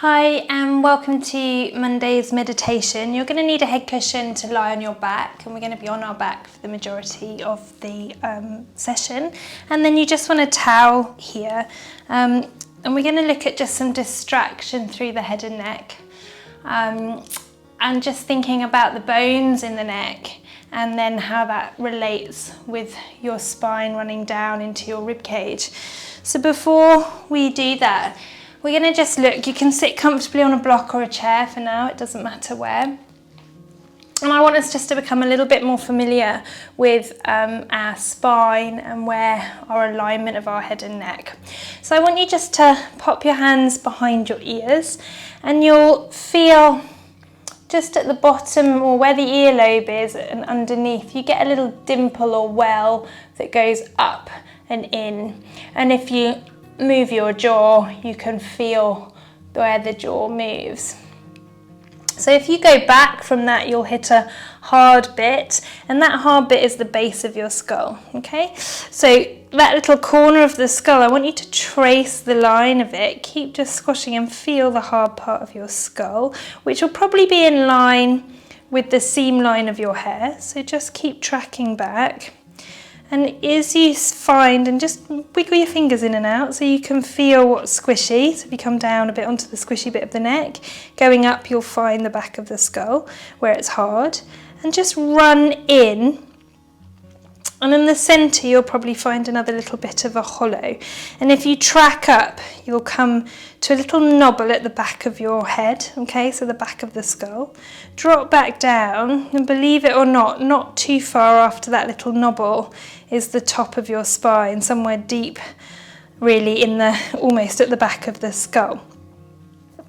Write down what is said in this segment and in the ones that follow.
Hi and welcome to Monday's meditation. You're going to need a head cushion to lie on your back, and we're going to be on our back for the majority of the session. And then you just want a towel here, and we're going to look at just some distraction through the head and neck, and just thinking about the bones in the neck and then how that relates with your spine running down into your rib cage. So before we do that, we're going to just look. You can sit comfortably on a block or a chair for now, it doesn't matter where. And I want us just to become a little bit more familiar with our spine and where our alignment of our head and neck. So I want you just to pop your hands behind your ears, and you'll feel just at the bottom, or where the earlobe is and underneath, you get a little dimple or well that goes up and in. And if you move your jaw, you can feel where the jaw moves. So if you go back from that, you'll hit a hard bit, and that hard bit is the base of your skull, okay? So that little corner of the skull, I want you to trace the line of it. Keep just squashing and feel the hard part of your skull, which will probably be in line with the seam line of your hair. So just keep tracking back. And as you find, and just wiggle your fingers in and out so you can feel what's squishy. So if you come down a bit onto the squishy bit of the neck, going up you'll find the back of the skull where it's hard. And just run in. And in the centre you'll probably find another little bit of a hollow. And if you track up, you'll come to a little knobble at the back of your head, okay, so the back of the skull. Drop back down, and believe it or not too far after that little knobble is the top of your spine, somewhere deep, really in the, almost at the back of the skull.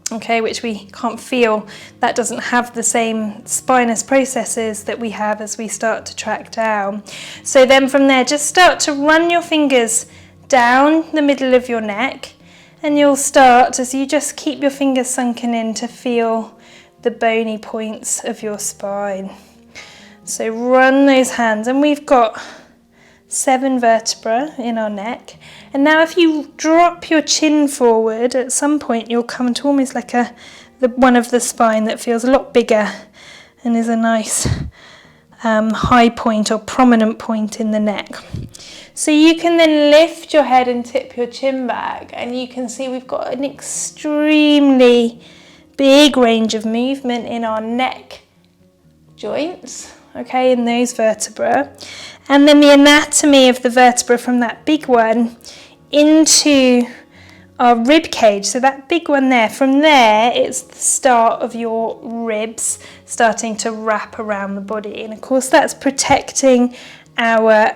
Okay, which we can't feel, that doesn't have the same spinous processes that we have as we start to track down. So then from there, just start to run your fingers down the middle of your neck, and you'll start, as you just keep your fingers sunken in, to feel the bony points of your spine. So run those hands, and we've got 7 vertebrae in our neck. And now if you drop your chin forward, at some point you'll come to almost like the one of the spine that feels a lot bigger and is a nice high point or prominent point in the neck. So you can then lift your head and tip your chin back, and you can see we've got an extremely big range of movement in our neck joints, okay, in those vertebrae. And then the anatomy of the vertebra from that big one into our rib cage. So that big one there, from there it's the start of your ribs starting to wrap around the body. And of course that's protecting our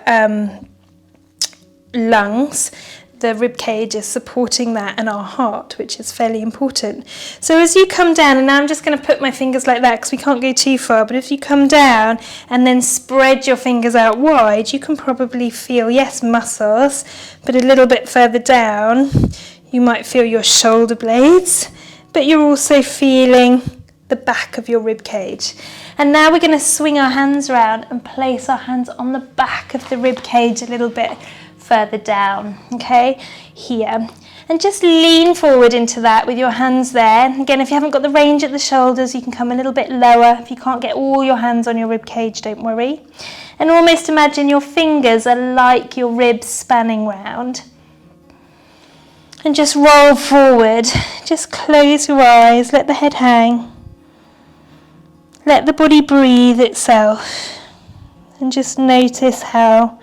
lungs. The rib cage is supporting that, and our heart, which is fairly important. So as you come down, and now I'm just going to put my fingers like that because we can't go too far, but if you come down and then spread your fingers out wide, you can probably feel, yes, muscles, but a little bit further down you might feel your shoulder blades, but you're also feeling the back of your rib cage. And now we're going to swing our hands around and place our hands on the back of the rib cage a little bit further down, okay, here. And just lean forward into that with your hands there. Again, if you haven't got the range at the shoulders, you can come a little bit lower. If you can't get all your hands on your rib cage, don't worry. And almost imagine your fingers are like your ribs spanning round. And just roll forward. Just close your eyes, let the head hang. Let the body breathe itself. And just notice how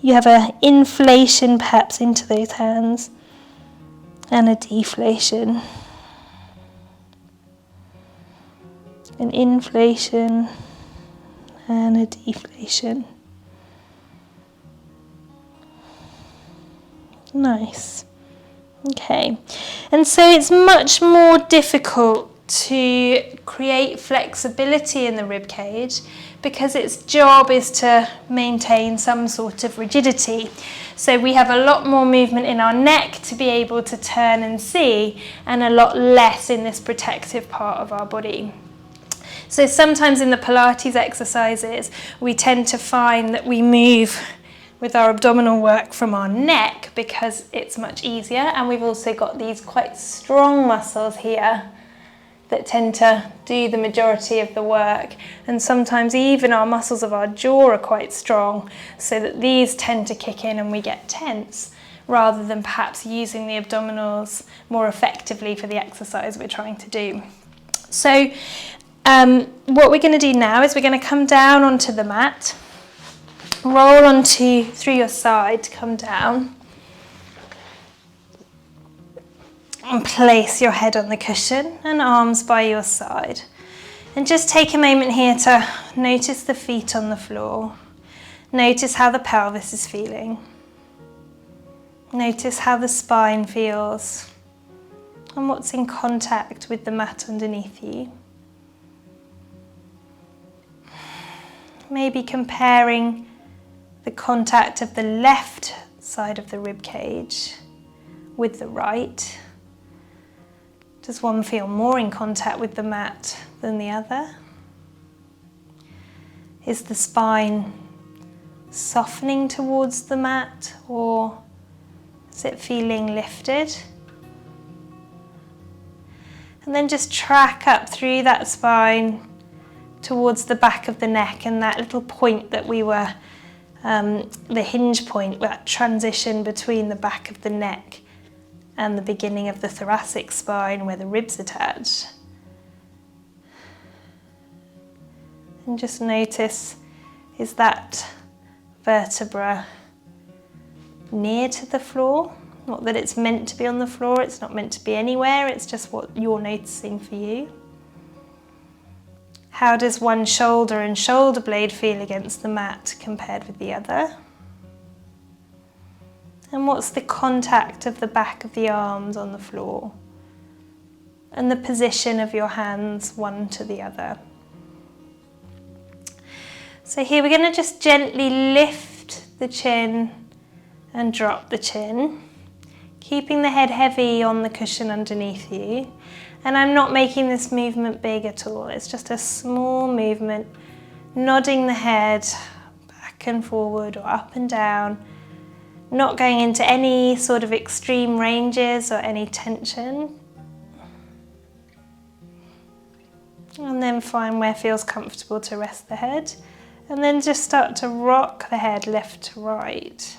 you have an inflation perhaps into those hands and a deflation. An inflation and a deflation. Nice. Okay. And so it's much more difficult to create flexibility in the rib cage because its job is to maintain some sort of rigidity. So we have a lot more movement in our neck to be able to turn and see, and a lot less in this protective part of our body. So sometimes in the Pilates exercises, we tend to find that we move with our abdominal work from our neck because it's much easier, and we've also got these quite strong muscles here that tend to do the majority of the work, and sometimes even our muscles of our jaw are quite strong, so that these tend to kick in and we get tense, rather than perhaps using the abdominals more effectively for the exercise we're trying to do. So what we're going to do now is we're going to come down onto the mat, roll onto through your side, come down, and place your head on the cushion and arms by your side. And just take a moment here to notice the feet on the floor. Notice how the pelvis is feeling. Notice how the spine feels and what's in contact with the mat underneath you. Maybe comparing the contact of the left side of the rib cage with the right. Does one feel more in contact with the mat than the other? Is the spine softening towards the mat, or is it feeling lifted? And then just track up through that spine towards the back of the neck and that little point that we were, the hinge point, that transition between the back of the neck and the beginning of the thoracic spine where the ribs attach. And just notice, is that vertebra near to the floor? Not that it's meant to be on the floor, it's not meant to be anywhere, it's just what you're noticing for you. How does one shoulder and shoulder blade feel against the mat compared with the other? And what's the contact of the back of the arms on the floor? And the position of your hands one to the other. So here we're going to just gently lift the chin and drop the chin, keeping the head heavy on the cushion underneath you. And I'm not making this movement big at all, it's just a small movement, nodding the head back and forward or up and down, not going into any sort of extreme ranges or any tension. And then find where feels comfortable to rest the head. And then just start to rock the head left to right.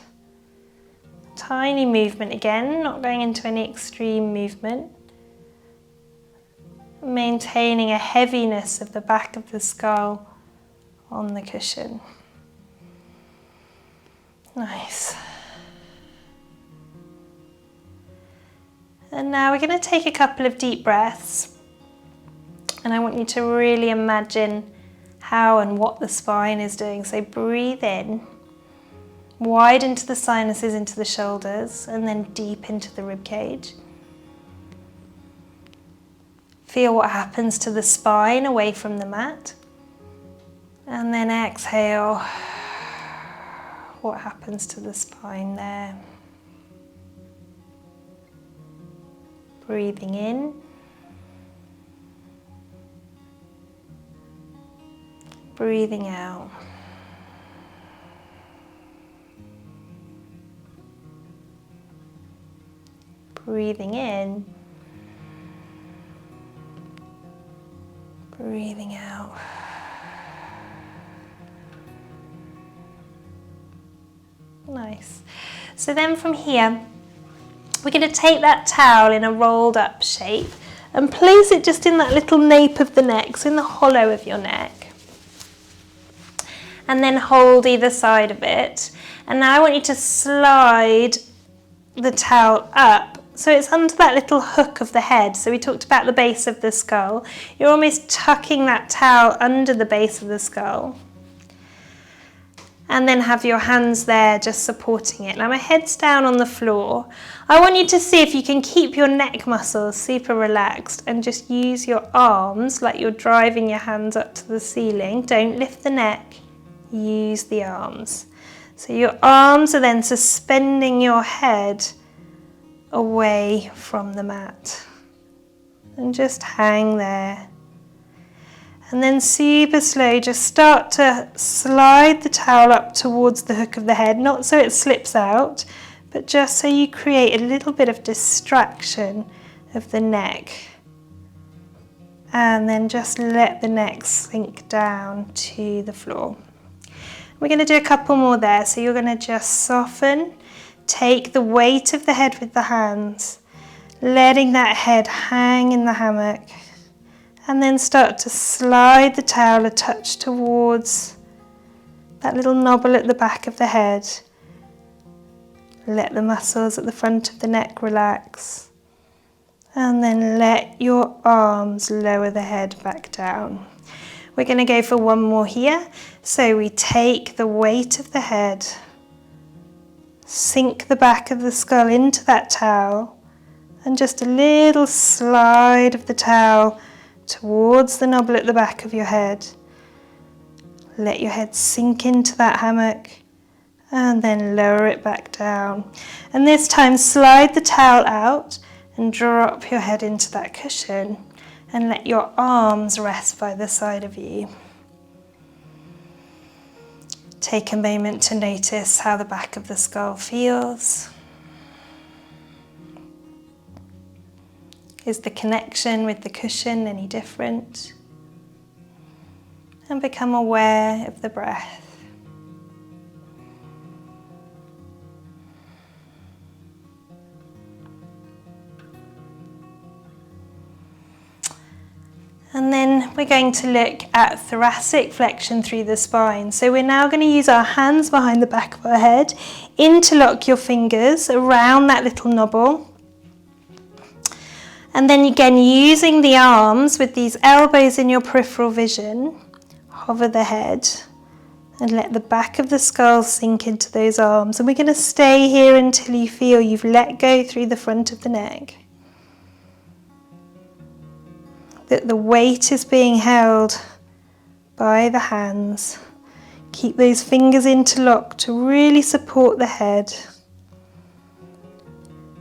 Tiny movement again, not going into any extreme movement. Maintaining a heaviness of the back of the skull on the cushion. Nice. And now we're going to take a couple of deep breaths, and I want you to really imagine how and what the spine is doing. So breathe in, wide into the sinuses, into the shoulders, and then deep into the rib cage. Feel what happens to the spine away from the mat. And then exhale, what happens to the spine there. Breathing in. Breathing out. Breathing in. Breathing out. Nice. So then from here, we're going to take that towel in a rolled up shape and place it just in that little nape of the neck, so in the hollow of your neck. And then hold either side of it. And now I want you to slide the towel up so it's under that little hook of the head. So we talked about the base of the skull. You're almost tucking that towel under the base of the skull. And then have your hands there just supporting it. Now my head's down on the floor. I want you to see if you can keep your neck muscles super relaxed and just use your arms like you're driving your hands up to the ceiling. Don't lift the neck, use the arms. So your arms are then suspending your head away from the mat. And just hang there. And then super slow, just start to slide the towel up towards the hook of the head, not so it slips out, but just so you create a little bit of distraction of the neck. And then just let the neck sink down to the floor. We're going to do a couple more there, so you're going to just soften, take the weight of the head with the hands, letting that head hang in the hammock. And then start to slide the towel a touch towards that little knobble at the back of the head. Let the muscles at the front of the neck relax. And then let your arms lower the head back down. We're going to go for one more here. So we take the weight of the head, sink the back of the skull into that towel, and just a little slide of the towel towards the knobble at the back of your head. Let your head sink into that hammock and then lower it back down. And this time slide the towel out and drop your head into that cushion and let your arms rest by the side of you. Take a moment to notice how the back of the skull feels. Is the connection with the cushion any different? And become aware of the breath. And then we're going to look at thoracic flexion through the spine. So we're now going to use our hands behind the back of our head, interlock your fingers around that little knobble. And then again, using the arms with these elbows in your peripheral vision, hover the head and let the back of the skull sink into those arms. And we're going to stay here until you feel you've let go through the front of the neck. That the weight is being held by the hands. Keep those fingers interlocked to really support the head.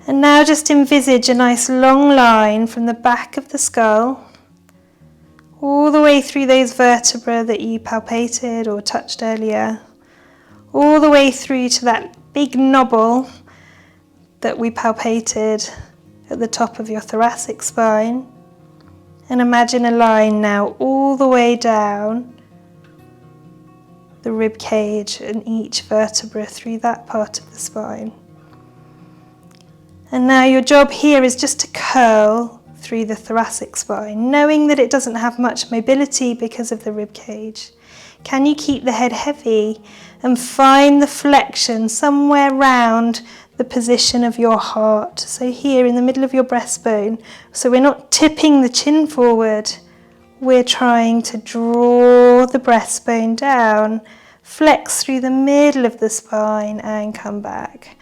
And now just envisage a nice long line from the back of the skull all the way through those vertebrae that you palpated or touched earlier, all the way through to that big knobble that we palpated at the top of your thoracic spine. And imagine a line now all the way down the rib cage and each vertebra through that part of the spine. And now your job here is just to curl through the thoracic spine, knowing that it doesn't have much mobility because of the rib cage. Can you keep the head heavy and find the flexion somewhere round the position of your heart? So here in the middle of your breastbone. So we're not tipping the chin forward. We're trying to draw the breastbone down, flex through the middle of the spine and come back.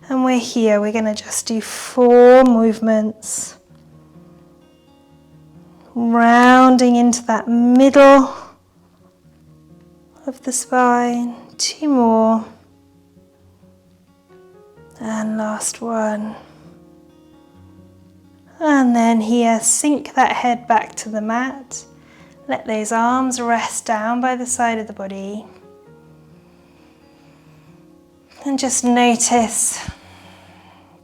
And we're here, we're going to just do 4 movements. Rounding into that middle of the spine. 2 more. And last one. And then here, sink that head back to the mat. Let those arms rest down by the side of the body. And just notice,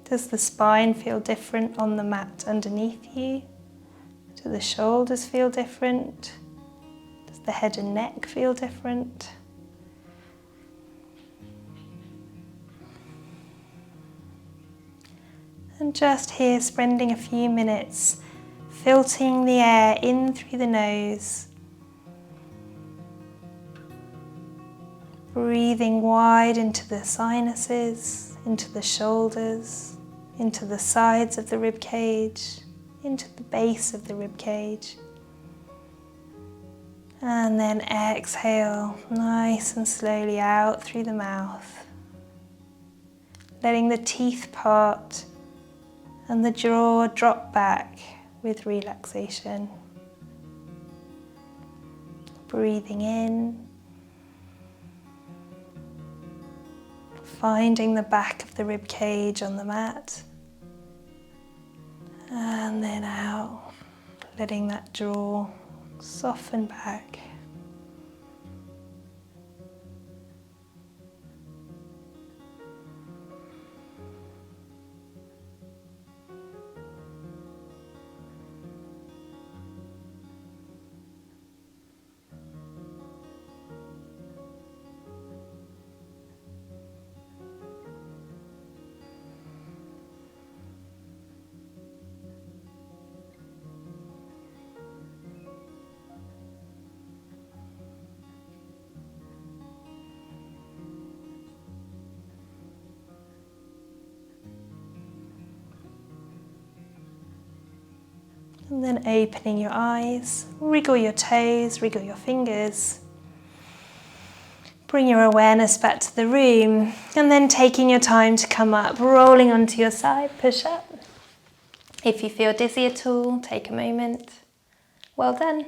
does the spine feel different on the mat underneath you? Do the shoulders feel different? Does the head and neck feel different? And just here, spending a few minutes, filtering the air in through the nose, breathing wide into the sinuses, into the shoulders, into the sides of the rib cage, into the base of the rib cage. And then exhale nice and slowly out through the mouth, letting the teeth part and the jaw drop back with relaxation. Breathing in, finding the back of the rib cage on the mat, and then out, letting that jaw Soften back. And then opening your eyes, wriggle your toes, wriggle your fingers. Bring your awareness back to the room, and then taking your time to come up, rolling onto your side, push up. If you feel dizzy at all, take a moment. Well done.